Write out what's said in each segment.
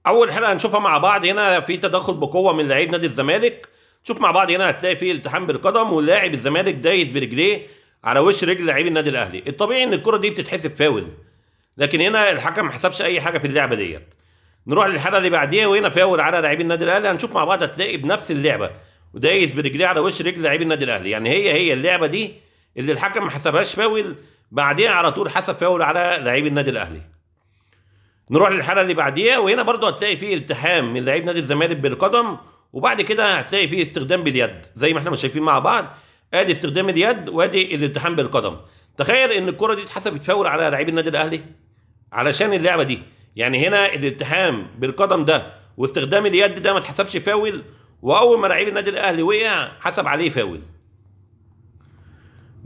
اول حاجه هنشوفها مع بعض هنا في تدخل بقوه من لعيب نادي الزمالك. شوف مع بعض هنا هتلاقي فيه التحام بالقدم ولاعب الزمالك دايس برجليه على وش رجل لعيب النادي الاهلي. الطبيعي ان الكره دي بتتحسب فاول، لكن هنا الحكم ما حسبش اي حاجه في اللعبه ديت. نروح للحاله اللي بعديها وهنا فاول على لعيب النادي الاهلي. هنشوف مع بعض هتلاقي بنفس اللعبه ودايس برجليه على وش رجل لعيب النادي الاهلي، يعني هي اللعبه دي اللي الحكم ما حسبهاش فاول، بعديها على طول حسب فاول على لعيب النادي الاهلي. نروح للحاله اللي بعديها وهنا برضو هتلاقي فيه التحام من لعيب نادي الزمالك بالقدم، وبعد كده هتلاقي فيه استخدام باليد زي ما احنا مش شايفين مع بعض. ادي استخدام اليد وادي الالتحام بالقدم. تخيل ان الكره دي اتحسبت فاول على لعيب النادي الاهلي علشان اللعبه دي، يعني هنا الالتحام بالقدم ده واستخدام اليد ده ما اتحسبش فاول، واول ما لعيب النادي الاهلي وقع حسب عليه فاول.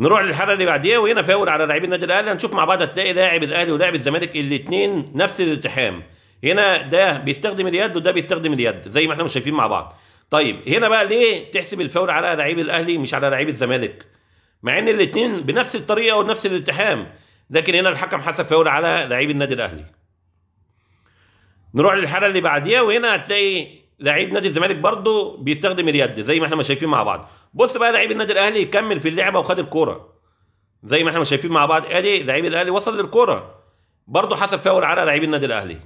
نروح للحاله اللي بعديها وهنا فاول على لعيب النادي الاهلي. هنشوف مع بعض هتلاقي لاعب الاهلي ولاعب الزمالك الاثنين نفس الالتحام، هنا ده بيستخدم اليد وده بيستخدم اليد زي ما احنا مش شايفين مع بعض. طيب هنا بقى ليه تحسب الفاول على لعيب الاهلي مش على لعيب الزمالك مع ان الاثنين بنفس الطريقه ونفس الالتحام، لكن هنا الحكم حسب فاول على لعيب النادي الاهلي. نروح للحاله اللي بعديها وهنا هتلاقي لعيب نادي الزمالك برضه بيستخدم اليد زي ما احنا مش شايفين مع بعض. بص بقى لعيب النادي الاهلي يكمل في اللعبه وخد الكوره زي ما احنا مش شايفين مع بعض. ادي لعيب الاهلي وصل للكوره برضه حسب فاول على لعيب النادي الاهلي.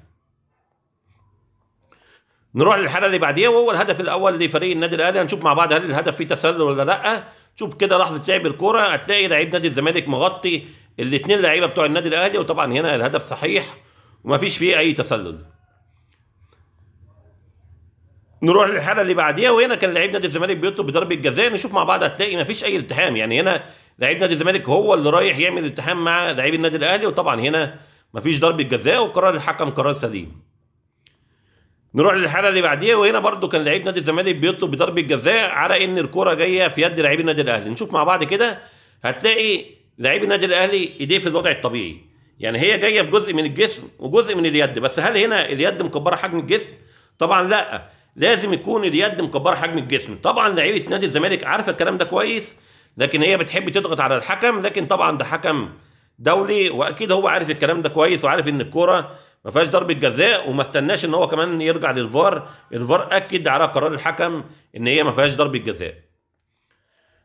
نروح للحاله اللي بعديها وهو الهدف الاول لفريق النادي الاهلي. هنشوف مع بعض هل الهدف فيه تسلل ولا لا. شوف كده لحظه لعب الكوره هتلاقي لعيب نادي الزمالك مغطي الاثنين لعيبه بتوع النادي الاهلي، وطبعا هنا الهدف صحيح ومفيش فيه اي تسلل. نروح للحاله اللي بعديها وهنا كان لعيب نادي الزمالك بيطلب بضربه جزاء. نشوف مع بعض هتلاقي مفيش اي التحام، يعني هنا لعيب نادي الزمالك هو اللي رايح يعمل التحام مع لعيب النادي الاهلي، وطبعا هنا مفيش ضربه جزاء وقرار الحكم قرار سليم. نروح للحاله اللي بعديها وهنا برضو كان لعيب نادي الزمالك بيطلب بضربه جزاء على ان الكره جايه في يد لعيب النادي الاهلي. نشوف مع بعض كده هتلاقي لعيب النادي الاهلي ايديه في الوضع الطبيعي، يعني هي جايه بجزء من الجسم وجزء من اليد، بس هل هنا اليد مكبره حجم الجسم؟ طبعا لا، لازم يكون اليد مكبره حجم الجسم. طبعا لعيبه نادي الزمالك عارفه الكلام ده كويس، لكن هي بتحب تضغط على الحكم، لكن طبعا ده حكم دولي واكيد هو عارف الكلام ده كويس وعارف ان الكوره ما فيهاش ضربه جزاء، وما استناش ان هو كمان يرجع للفار. الفار اكد على قرار الحكم ان هي ما فيهاش ضربه جزاء.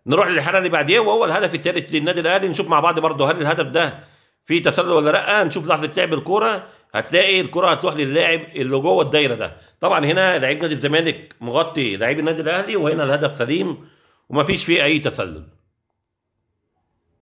نروح للحاله اللي بعديها وهو الهدف الثالث للنادي الاهلي. نشوف مع بعض برضه هل الهدف ده فيه تسلل ولا لا. نشوف لحظه لعب الكوره هتلاقي الكره هتروح للاعب اللي جوه الدايره ده. طبعا هنا لعيب نادي الزمالك مغطي لعيب النادي الاهلي، وهنا الهدف سليم ومفيش فيه اي تسلل.